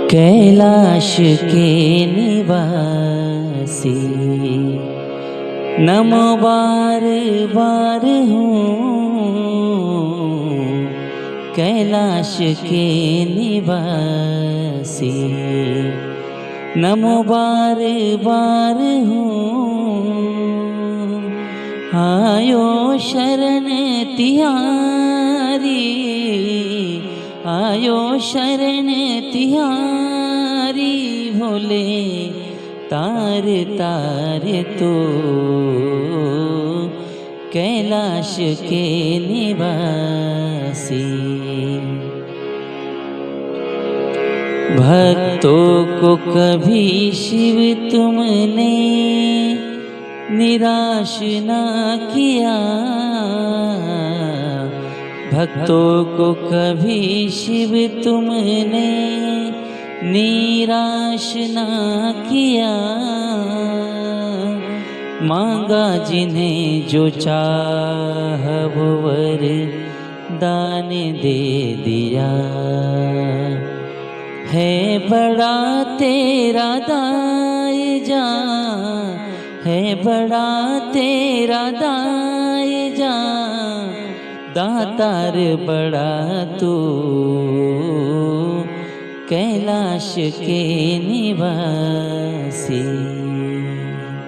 कैलाश के निवासी नमो बार बार हूँ। कैलाश के निवासी नमो बार बार हूँ। आयो शरण तिहारी, आयो शरण तिहारी भोले तार तार तो कैलाश के निवासी। भक्तों को कभी शिव तुमने निराश ना किया, भक्तों को कभी शिव तुमने निराश ना किया। मांगा जिन्हें जो चाह वो वर दान दे दिया। है बड़ा तेरा दायजा, है बड़ा तेरा दायजा, दातार बड़ा तू कैलाश के निवासी।